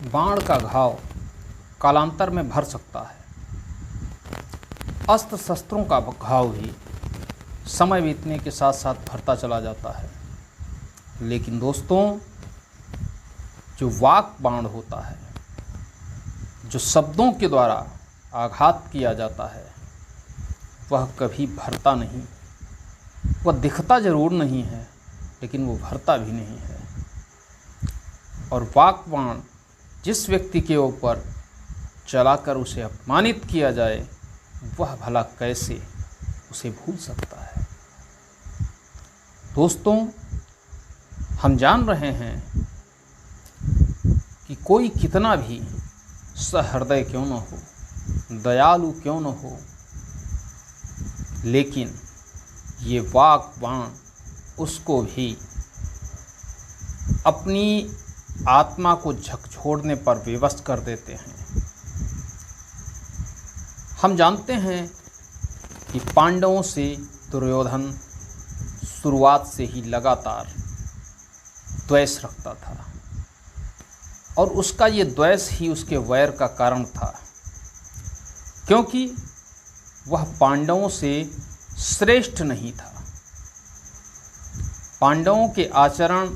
बाण का घाव कालांतर में भर सकता है। अस्त्र शस्त्रों का घाव भी समय बीतने के साथ साथ भरता चला जाता है। लेकिन दोस्तों, जो वाक बाण होता है, जो शब्दों के द्वारा आघात किया जाता है, वह कभी भरता नहीं। वह दिखता जरूर नहीं है, लेकिन वो भरता भी नहीं है। और वाक बाण जिस व्यक्ति के ऊपर चलाकर उसे अपमानित किया जाए, वह भला कैसे उसे भूल सकता है। दोस्तों, हम जान रहे हैं कि कोई कितना भी सहृदय क्यों न हो, दयालु क्यों न हो, लेकिन ये वाक बाण उसको भी अपनी आत्मा को झकझोरने पर विवश कर देते हैं। हम जानते हैं कि पांडवों से दुर्योधन शुरुआत से ही लगातार द्वेष रखता था, और उसका ये द्वेष ही उसके वैर का कारण था, क्योंकि वह पांडवों से श्रेष्ठ नहीं था। पांडवों के आचरण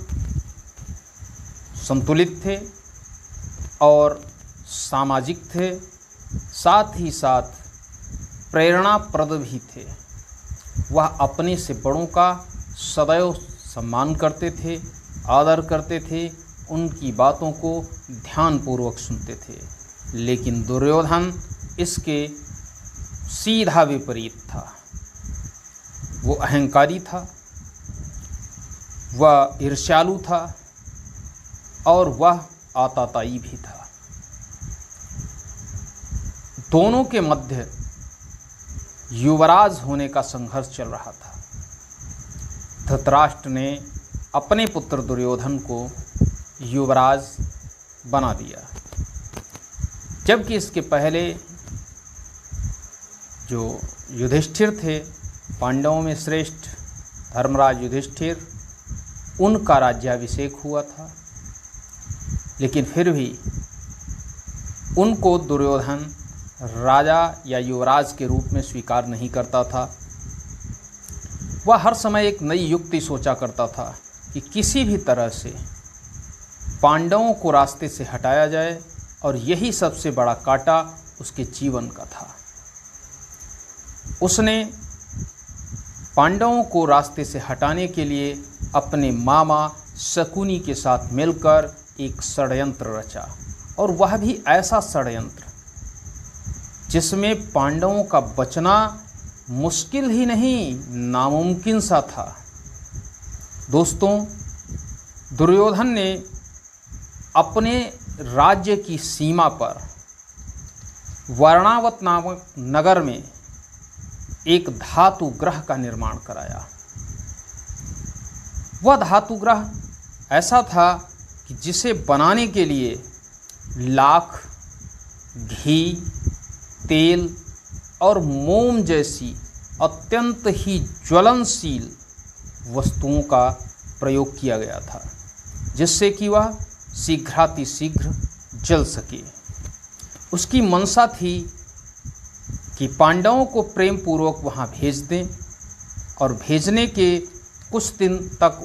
संतुलित थे और सामाजिक थे, साथ ही साथ प्रेरणाप्रद भी थे। वह अपने से बड़ों का सदैव सम्मान करते थे, आदर करते थे, उनकी बातों को ध्यानपूर्वक सुनते थे। लेकिन दुर्योधन इसके सीधा विपरीत था। वो अहंकारी था, वह ईर्ष्यालु था, और वह आताताई भी था। दोनों के मध्य युवराज होने का संघर्ष चल रहा था। धृतराष्ट्र ने अपने पुत्र दुर्योधन को युवराज बना दिया, जबकि इसके पहले जो युधिष्ठिर थे, पांडवों में श्रेष्ठ धर्मराज युधिष्ठिर, उनका राज्याभिषेक हुआ था। लेकिन फिर भी उनको दुर्योधन राजा या युवराज के रूप में स्वीकार नहीं करता था। वह हर समय एक नई युक्ति सोचा करता था कि किसी भी तरह से पांडवों को रास्ते से हटाया जाए, और यही सबसे बड़ा कांटा उसके जीवन का था। उसने पांडवों को रास्ते से हटाने के लिए अपने मामा शकुनी के साथ मिलकर एक षड्यंत्र रचा, और वह भी ऐसा षड्यंत्र जिसमें पांडवों का बचना मुश्किल ही नहीं, नामुमकिन सा था। दोस्तों, दुर्योधन ने अपने राज्य की सीमा पर वर्णावत नामक नगर में एक धातु ग्रह का निर्माण कराया। वह धातु ग्रह ऐसा था कि जिसे बनाने के लिए लाख, घी, तेल और मोम जैसी अत्यंत ही ज्वलनशील वस्तुओं का प्रयोग किया गया था, जिससे कि वह शीघ्रातिशीघ्र जल सके। उसकी मंशा थी कि पांडवों को प्रेम पूर्वक वहाँ भेज दें, और भेजने के कुछ दिन तक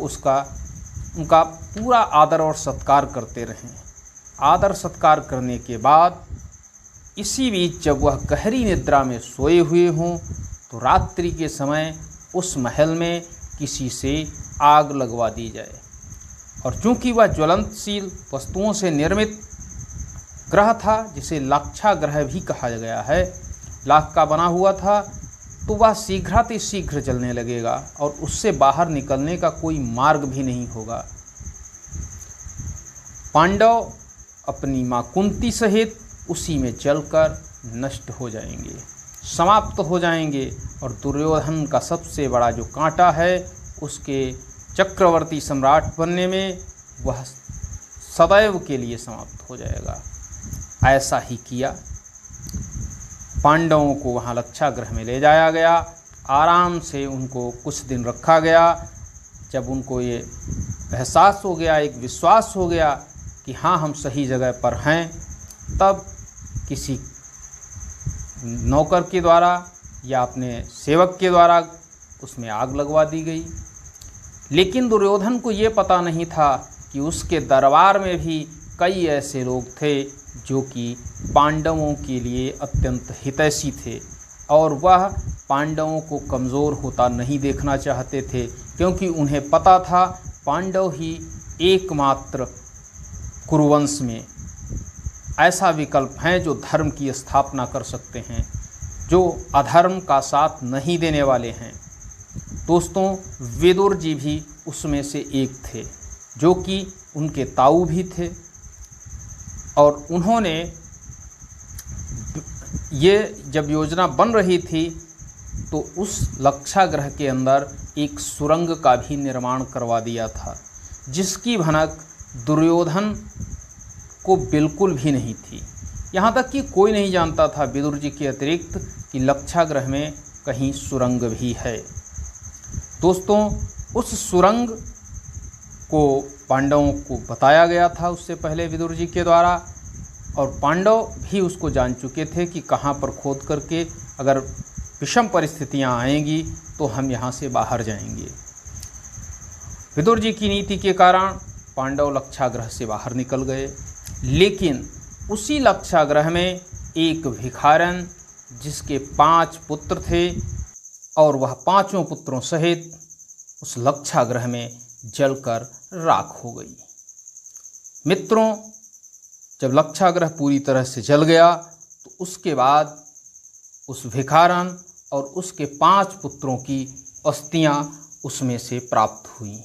उनका पूरा आदर और सत्कार करते रहें। आदर सत्कार करने के बाद इसी बीच जब वह गहरी निद्रा में सोए हुए हों, तो रात्रि के समय उस महल में किसी से आग लगवा दी जाए। और चूंकि वह ज्वलनशील वस्तुओं से निर्मित ग्रह था, जिसे लाक्षा ग्रह भी कहा गया है, लाख का बना हुआ था, तो वह शीघ्रातिशीघ्र जलने लगेगा और उससे बाहर निकलने का कोई मार्ग भी नहीं होगा। पांडव अपनी मां कुंती सहित उसी में जलकर नष्ट हो जाएंगे, समाप्त हो जाएंगे, और दुर्योधन का सबसे बड़ा जो कांटा है उसके चक्रवर्ती सम्राट बनने में, वह सदैव के लिए समाप्त हो जाएगा। ऐसा ही किया। पांडवों को वहाँ लक्षागृह में ले जाया गया, आराम से उनको कुछ दिन रखा गया। जब उनको ये एहसास हो गया, एक विश्वास हो गया कि हाँ हम सही जगह पर हैं, तब किसी नौकर के द्वारा या अपने सेवक के द्वारा उसमें आग लगवा दी गई। लेकिन दुर्योधन को ये पता नहीं था कि उसके दरबार में भी कई ऐसे लोग थे जो कि पांडवों के लिए अत्यंत हितैषी थे और वह पांडवों को कमज़ोर होता नहीं देखना चाहते थे, क्योंकि उन्हें पता था पांडव ही एकमात्र कुरुवंश में ऐसा विकल्प हैं जो धर्म की स्थापना कर सकते हैं, जो अधर्म का साथ नहीं देने वाले हैं। दोस्तों, विदुर जी भी उसमें से एक थे, जो कि उनके ताऊ भी थे और उन्होंने ये जब योजना बन रही थी तो उस लक्षागृह के अंदर एक सुरंग का भी निर्माण करवा दिया था, जिसकी भनक दुर्योधन को बिल्कुल भी नहीं थी। यहाँ तक कि कोई नहीं जानता था विदुर जी के अतिरिक्त कि लक्षागृह में कहीं सुरंग भी है। दोस्तों, उस सुरंग को पांडवों को बताया गया था उससे पहले विदुर जी के द्वारा, और पांडव भी उसको जान चुके थे कि कहाँ पर खोद करके अगर विषम परिस्थितियाँ आएंगी तो हम यहाँ से बाहर जाएंगे। विदुर जी की नीति के कारण पांडव लक्षागृह से बाहर निकल गए, लेकिन उसी लक्षागृह में एक भिखारन जिसके 5 पुत्र थे और वह 5 पुत्रों सहित उस लक्षागृह में जलकर राख हो गई। मित्रों, जब लक्षागृह पूरी तरह से जल गया तो उसके बाद उस भिखारन और उसके 5 पुत्रों की अस्थियां उसमें से प्राप्त हुई।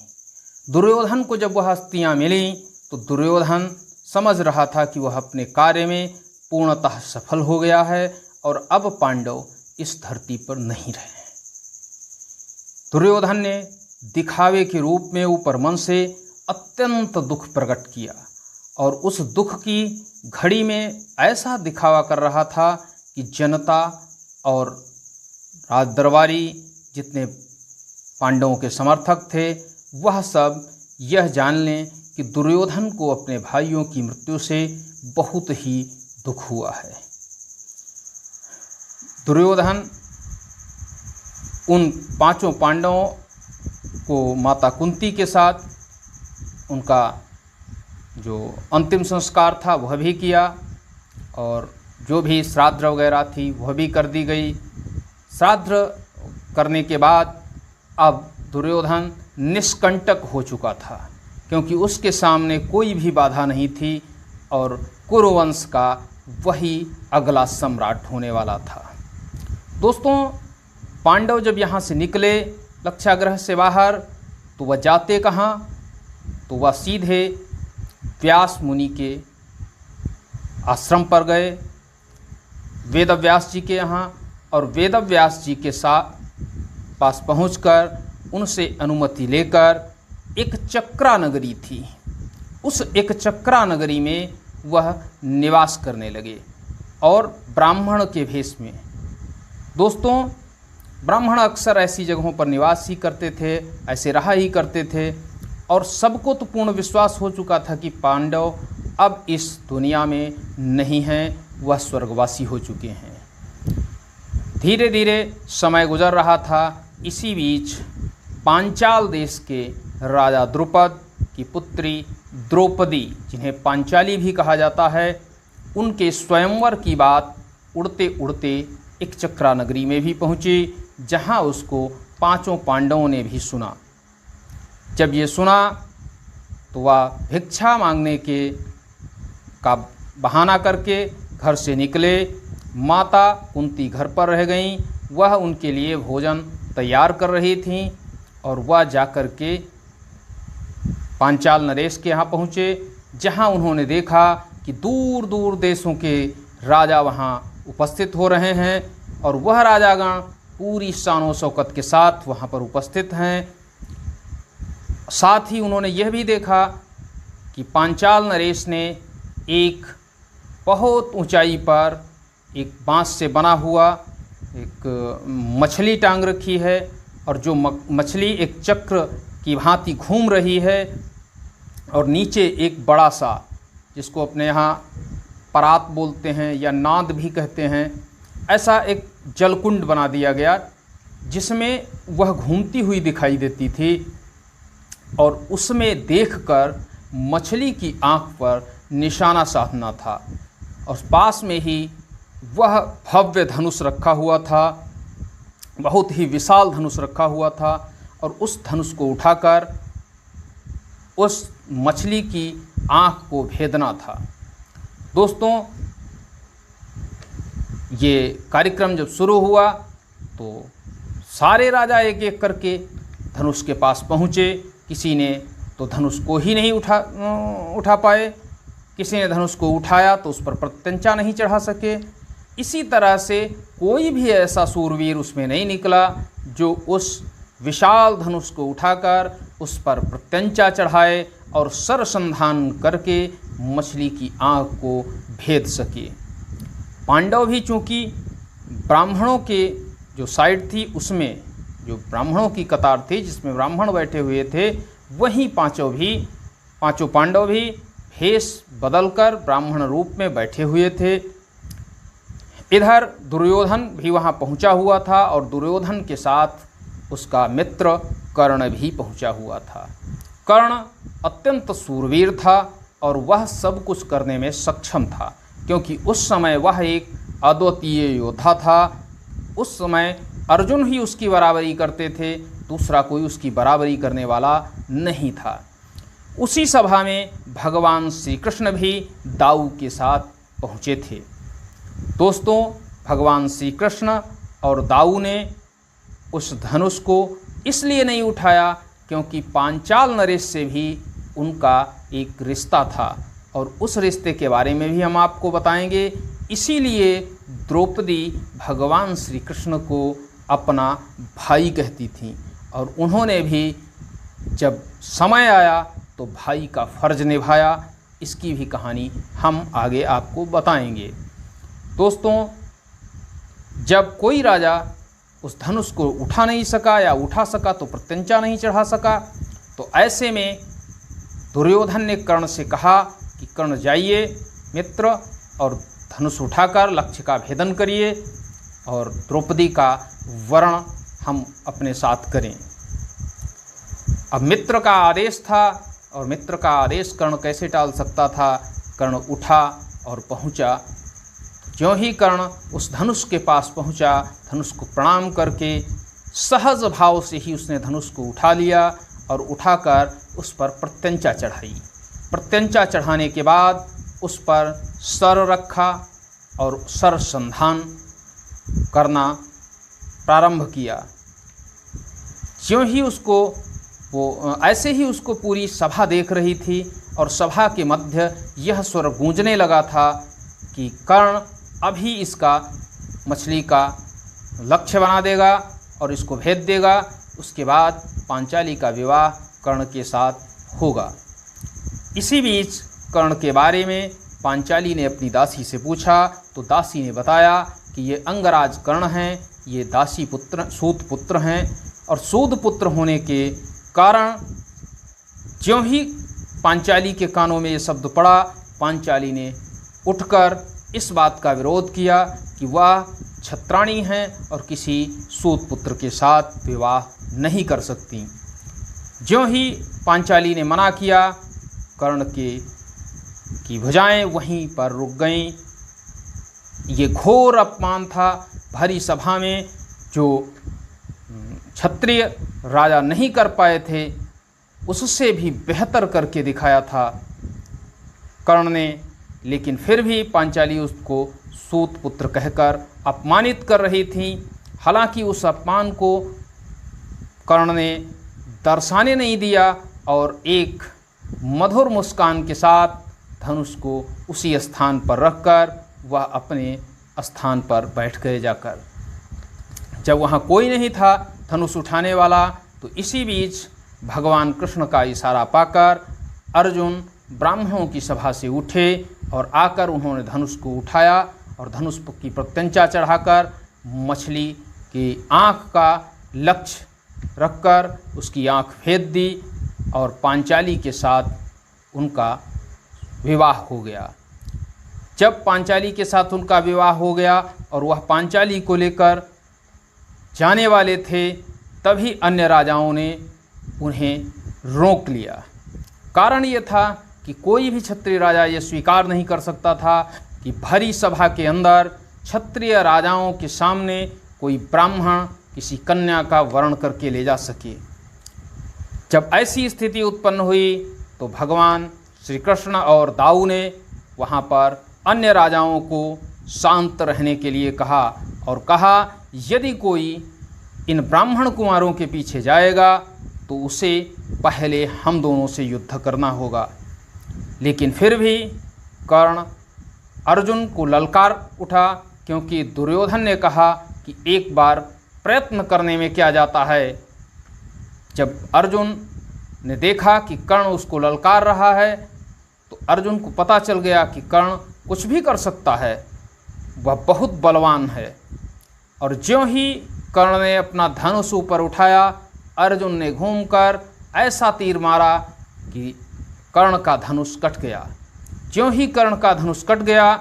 दुर्योधन को जब वह अस्थियां मिली तो दुर्योधन समझ रहा था कि वह अपने कार्य में पूर्णतः सफल हो गया है और अब पांडव इस धरती पर नहीं रहे। दुर्योधन ने दिखावे के रूप में ऊपर मन से अत्यंत दुख प्रकट किया और उस दुख की घड़ी में ऐसा दिखावा कर रहा था कि जनता और राजदरबारी जितने पांडवों के समर्थक थे वह सब यह जान लें कि दुर्योधन को अपने भाइयों की मृत्यु से बहुत ही दुख हुआ है। दुर्योधन उन 5 पांडवों को माता कुंती के साथ उनका जो अंतिम संस्कार था वह भी किया और जो भी श्राद्ध वगैरह थी वह भी कर दी गई। श्राद्ध करने के बाद अब दुर्योधन निष्कंटक हो चुका था, क्योंकि उसके सामने कोई भी बाधा नहीं थी और कुरुवंश का वही अगला सम्राट होने वाला था। दोस्तों, पांडव जब यहाँ से निकले लक्षागृह से बाहर तो वह जाते कहाँ, तो वह सीधे व्यास मुनि के आश्रम पर गए, वेदव्यास जी के यहाँ, और वेदव्यास जी के पास पहुंचकर उनसे अनुमति लेकर एक चक्रा नगरी थी, उस एक चक्रा नगरी में वह निवास करने लगे और ब्राह्मण के भेष में। दोस्तों, ब्राह्मण अक्सर ऐसी जगहों पर निवास ही करते थे, ऐसे रहा ही करते थे और सबको तो पूर्ण विश्वास हो चुका था कि पांडव अब इस दुनिया में नहीं हैं, वह स्वर्गवासी हो चुके हैं। धीरे धीरे समय गुजर रहा था। इसी बीच पांचाल देश के राजा द्रुपद की पुत्री द्रौपदी, जिन्हें पांचाली भी कहा जाता है, उनके स्वयंवर की बात उड़ते उड़ते एक चक्रा नगरी में भी पहुंची, जहां उसको 5 पांडवों ने भी सुना। जब ये सुना तो वह भिक्षा मांगने का बहाना करके घर से निकले। माता कुंती घर पर रह गईं, वह उनके लिए भोजन तैयार कर रही थीं और वह जाकर के पांचाल नरेश के यहाँ पहुँचे, जहाँ उन्होंने देखा कि दूर दूर देशों के राजा वहाँ उपस्थित हो रहे हैं और वह राजागण पूरी शान शौकत के साथ वहाँ पर उपस्थित हैं। साथ ही उन्होंने यह भी देखा कि पांचाल नरेश ने एक बहुत ऊंचाई पर एक बांस से बना हुआ एक मछली टांग रखी है और जो मछली एक चक्र की भांति घूम रही है और नीचे एक बड़ा सा जिसको अपने यहाँ परात बोलते हैं या नाद भी कहते हैं, ऐसा एक जलकुंड बना दिया गया जिसमें वह घूमती हुई दिखाई देती थी और उसमें देखकर मछली की आंख पर निशाना साधना था। और पास में ही वह भव्य धनुष रखा हुआ था, बहुत ही विशाल धनुष रखा हुआ था, और उस धनुष को उठाकर उस मछली की आंख को भेदना था। दोस्तों, ये कार्यक्रम जब शुरू हुआ तो सारे राजा एक एक करके धनुष के पास पहुँचे। किसी ने तो धनुष को ही नहीं उठा पाए, किसी ने धनुष को उठाया तो उस पर प्रत्यंचा नहीं चढ़ा सके। इसी तरह से कोई भी ऐसा सूरवीर उसमें नहीं निकला जो उस विशाल धनुष को उठाकर उस पर प्रत्यंचा चढ़ाए और सरसंधान करके मछली की आँख को भेद सके। पांडव भी चूँकि ब्राह्मणों के जो साइड थी, उसमें जो ब्राह्मणों की कतार थी जिसमें ब्राह्मण बैठे हुए थे, वहीं पांचों पांडव भी भेष बदलकर ब्राह्मण रूप में बैठे हुए थे। इधर दुर्योधन भी वहाँ पहुँचा हुआ था और दुर्योधन के साथ उसका मित्र कर्ण भी पहुँचा हुआ था। कर्ण अत्यंत सूरवीर था और वह सब कुछ करने में सक्षम था, क्योंकि उस समय वह एक अद्वितीय योद्धा था। उस समय अर्जुन ही उसकी बराबरी करते थे, दूसरा कोई उसकी बराबरी करने वाला नहीं था। उसी सभा में भगवान श्री कृष्ण भी दाऊ के साथ पहुँचे थे। दोस्तों, भगवान श्री कृष्ण और दाऊ ने उस धनुष को इसलिए नहीं उठाया क्योंकि पांचाल नरेश से भी उनका एक रिश्ता था, और उस रिश्ते के बारे में भी हम आपको बताएंगे। इसीलिए द्रौपदी भगवान श्री कृष्ण को अपना भाई कहती थी, और उन्होंने भी जब समय आया तो भाई का फर्ज निभाया। इसकी भी कहानी हम आगे आपको बताएंगे। दोस्तों, जब कोई राजा उस धनुष को उठा नहीं सका या उठा सका तो प्रत्यंचा नहीं चढ़ा सका, तो ऐसे में दुर्योधन ने कर्ण से कहा कि कर्ण जाइए मित्र और धनुष उठाकर लक्ष्य का भेदन करिए और द्रौपदी का वरण हम अपने साथ करें। अब मित्र का आदेश था और मित्र का आदेश कर्ण कैसे टाल सकता था। कर्ण उठा और पहुंचा। ज्यों ही कर्ण उस धनुष के पास पहुंचा, धनुष को प्रणाम करके सहज भाव से ही उसने धनुष को उठा लिया और उठाकर उस पर प्रत्यंचा चढ़ाई। प्रत्यंचा चढ़ाने के बाद उस पर सर रखा और सर संधान करना प्रारंभ किया। ज्यों ही उसको ऐसे ही उसको पूरी सभा देख रही थी और सभा के मध्य यह स्वर गूंजने लगा था कि कर्ण अभी इसका मछली का लक्ष्य बना देगा और इसको भेद देगा। उसके बाद पांचाली का विवाह कर्ण के साथ होगा। इसी बीच कर्ण के बारे में पांचाली ने अपनी दासी से पूछा तो दासी ने बताया कि ये अंगराज कर्ण हैं, ये दासी पुत्र सूत पुत्र हैं, और सूत पुत्र होने के कारण ज्यों ही पांचाली के कानों में ये शब्द पड़ा, पांचाली ने उठकर इस बात का विरोध किया कि वह क्षत्राणी हैं और किसी सूत पुत्र के साथ विवाह नहीं कर सकती। ज्यों ही पांचाली ने मना किया, कर्ण की भुजाएं वहीं पर रुक गईं। ये घोर अपमान था। भरी सभा में जो क्षत्रिय राजा नहीं कर पाए थे उससे भी बेहतर करके दिखाया था कर्ण ने, लेकिन फिर भी पांचाली उसको सूत पुत्र कहकर अपमानित कर रही थी। हालांकि उस अपमान को कर्ण ने दर्शाने नहीं दिया और एक मधुर मुस्कान के साथ धनुष को उसी स्थान पर रखकर वह अपने स्थान पर बैठ गए जाकर। जब वहाँ कोई नहीं था धनुष उठाने वाला, तो इसी बीच भगवान कृष्ण का इशारा पाकर अर्जुन ब्राह्मणों की सभा से उठे और आकर उन्होंने धनुष को उठाया और धनुष की प्रत्यंचा चढ़ाकर मछली की आँख का लक्ष्य रखकर उसकी आँख भेद दी और पांचाली के साथ उनका विवाह हो गया। जब पांचाली के साथ उनका विवाह हो गया और वह पांचाली को लेकर जाने वाले थे, तभी अन्य राजाओं ने उन्हें रोक लिया। कारण ये था कि कोई भी क्षत्रिय राजा ये स्वीकार नहीं कर सकता था कि भरी सभा के अंदर क्षत्रिय राजाओं के सामने कोई ब्राह्मण किसी कन्या का वरण करके ले जा सके। जब ऐसी स्थिति उत्पन्न हुई तो भगवान श्री कृष्ण और दाऊ ने वहाँ पर अन्य राजाओं को शांत रहने के लिए कहा और कहा, यदि कोई इन ब्राह्मण कुमारों के पीछे जाएगा तो उसे पहले हम दोनों से युद्ध करना होगा। लेकिन फिर भी कर्ण अर्जुन को ललकार उठा, क्योंकि दुर्योधन ने कहा कि एक बार प्रयत्न करने में क्या जाता है। जब अर्जुन ने देखा कि कर्ण उसको ललकार रहा है तो अर्जुन को पता चल गया कि कर्ण कुछ भी कर सकता है, वह बहुत बलवान है। और ज्यों ही कर्ण ने अपना धनुष ऊपर उठाया, अर्जुन ने घूमकर ऐसा तीर मारा कि कर्ण का धनुष कट गया। ज्यों ही कर्ण का धनुष कट गया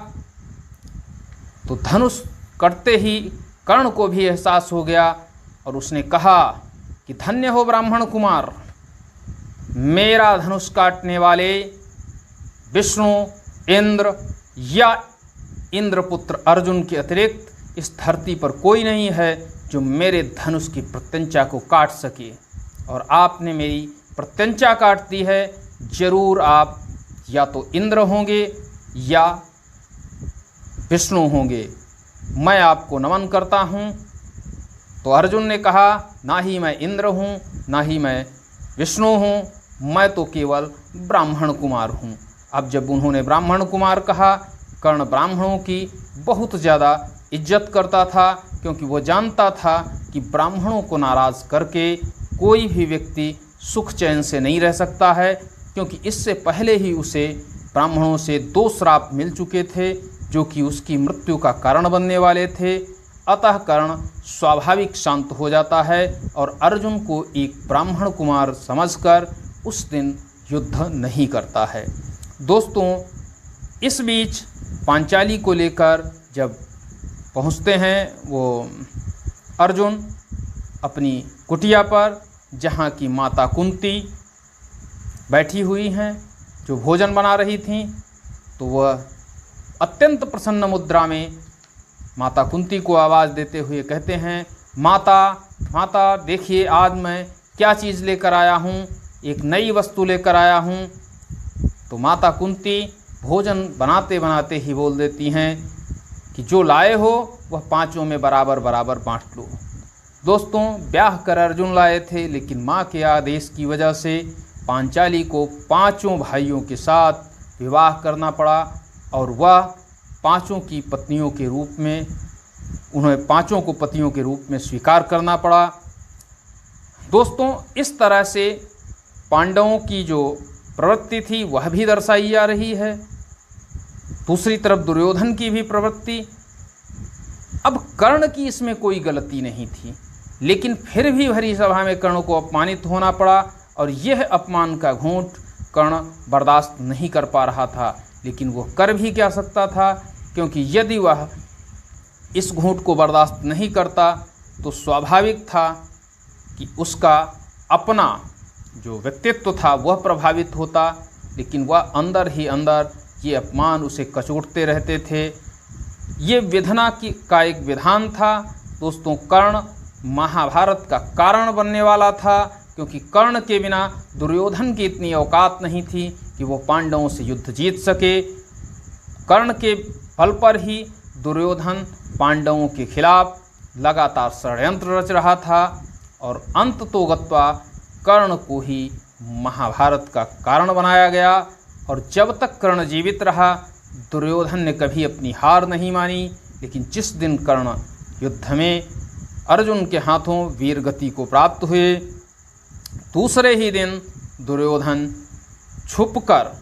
तो धनुष कटते ही कर्ण को भी एहसास हो गया और उसने कहा कि धन्य हो ब्राह्मण कुमार, मेरा धनुष काटने वाले विष्णु, इंद्र या इंद्रपुत्र अर्जुन के अतिरिक्त इस धरती पर कोई नहीं है जो मेरे धनुष की प्रत्यंचा को काट सके। और आपने मेरी प्रत्यंचा काट दी है, जरूर आप या तो इंद्र होंगे या विष्णु होंगे, मैं आपको नमन करता हूँ। तो अर्जुन ने कहा, ना ही मैं इंद्र हूँ ना ही मैं विष्णु हूँ, मैं तो केवल ब्राह्मण कुमार हूँ। अब जब उन्होंने ब्राह्मण कुमार कहा, कर्ण ब्राह्मणों की बहुत ज़्यादा इज्जत करता था, क्योंकि वो जानता था कि ब्राह्मणों को नाराज़ करके कोई भी व्यक्ति सुख चैन से नहीं रह सकता है, क्योंकि इससे पहले ही उसे ब्राह्मणों से 2 श्राप मिल चुके थे जो कि उसकी मृत्यु का कारण बनने वाले थे। अतः कर्ण स्वाभाविक शांत हो जाता है और अर्जुन को एक ब्राह्मण कुमार समझकर उस दिन युद्ध नहीं करता है। दोस्तों, इस बीच पांचाली को लेकर जब पहुंचते हैं वो अर्जुन अपनी कुटिया पर, जहाँ की माता कुंती बैठी हुई हैं जो भोजन बना रही थीं, तो वह अत्यंत प्रसन्न मुद्रा में माता कुंती को आवाज़ देते हुए कहते हैं, माता माता देखिए आज मैं क्या चीज़ लेकर आया हूँ, एक नई वस्तु लेकर आया हूँ। तो माता कुंती भोजन बनाते बनाते ही बोल देती हैं कि जो लाए हो वह 5 में बराबर बराबर बांट लो। दोस्तों, ब्याह कर अर्जुन लाए थे, लेकिन माँ के आदेश की वजह से पांचाली को 5 भाइयों के साथ विवाह करना पड़ा और वह 5 की पत्नियों के रूप में, उन्हें 5 को पतियों के रूप में स्वीकार करना पड़ा। दोस्तों, इस तरह से पांडवों की जो प्रवृत्ति थी वह भी दर्शाई जा रही है। दूसरी तरफ दुर्योधन की भी प्रवृत्ति। अब कर्ण की इसमें कोई गलती नहीं थी, लेकिन फिर भी भरी सभा में कर्ण को अपमानित होना पड़ा और यह अपमान का घूंट कर्ण बर्दाश्त नहीं कर पा रहा था। लेकिन वह कर भी क्या सकता था, क्योंकि यदि वह इस घूंट को बर्दाश्त नहीं करता तो स्वाभाविक था कि उसका अपना जो व्यक्तित्व था वह प्रभावित होता। लेकिन वह अंदर ही अंदर ये अपमान उसे कचोटते रहते थे। ये विधना का एक विधान था। दोस्तों, कर्ण महाभारत का कारण बनने वाला था, क्योंकि कर्ण के बिना दुर्योधन की इतनी औकात नहीं थी कि वो पांडवों से युद्ध जीत सके। कर्ण के बल पर ही दुर्योधन पांडवों के खिलाफ लगातार षड्यंत्र रच रहा था और अंततोगत्वा कर्ण को ही महाभारत का कारण बनाया गया। और जब तक कर्ण जीवित रहा, दुर्योधन ने कभी अपनी हार नहीं मानी। लेकिन जिस दिन कर्ण युद्ध में अर्जुन के हाथों वीरगति को प्राप्त हुए, दूसरे ही दिन दुर्योधन छुपकर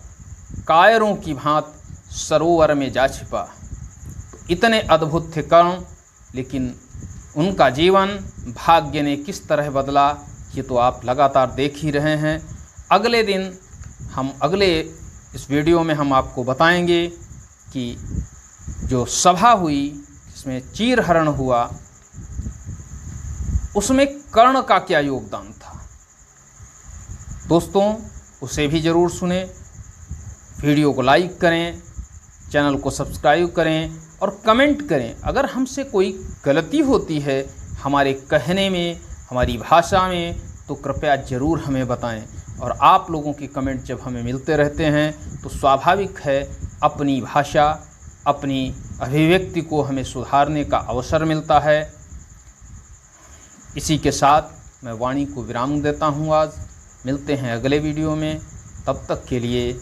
कायरों की भांत सरोवर में जा छिपा। तो इतने अद्भुत थे कर्ण, लेकिन उनका जीवन भाग्य ने किस तरह बदला ये तो आप लगातार देख ही रहे हैं। अगले दिन हम अगले इस वीडियो में हम आपको बताएंगे कि जो सभा हुई जिसमें चीरहरण हुआ उसमें कर्ण का क्या योगदान था। दोस्तों उसे भी ज़रूर सुने, वीडियो को लाइक करें, चैनल को सब्सक्राइब करें और कमेंट करें। अगर हमसे कोई गलती होती है हमारे कहने में, हमारी भाषा में, तो कृपया ज़रूर हमें बताएं। और आप लोगों के कमेंट जब हमें मिलते रहते हैं तो स्वाभाविक है अपनी भाषा, अपनी अभिव्यक्ति को हमें सुधारने का अवसर मिलता है। इसी के साथ मैं वाणी को विराम देता हूँ। आज मिलते हैं अगले वीडियो में, तब तक के लिए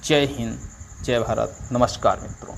जय हिंद, जय भारत, नमस्कार मित्रों।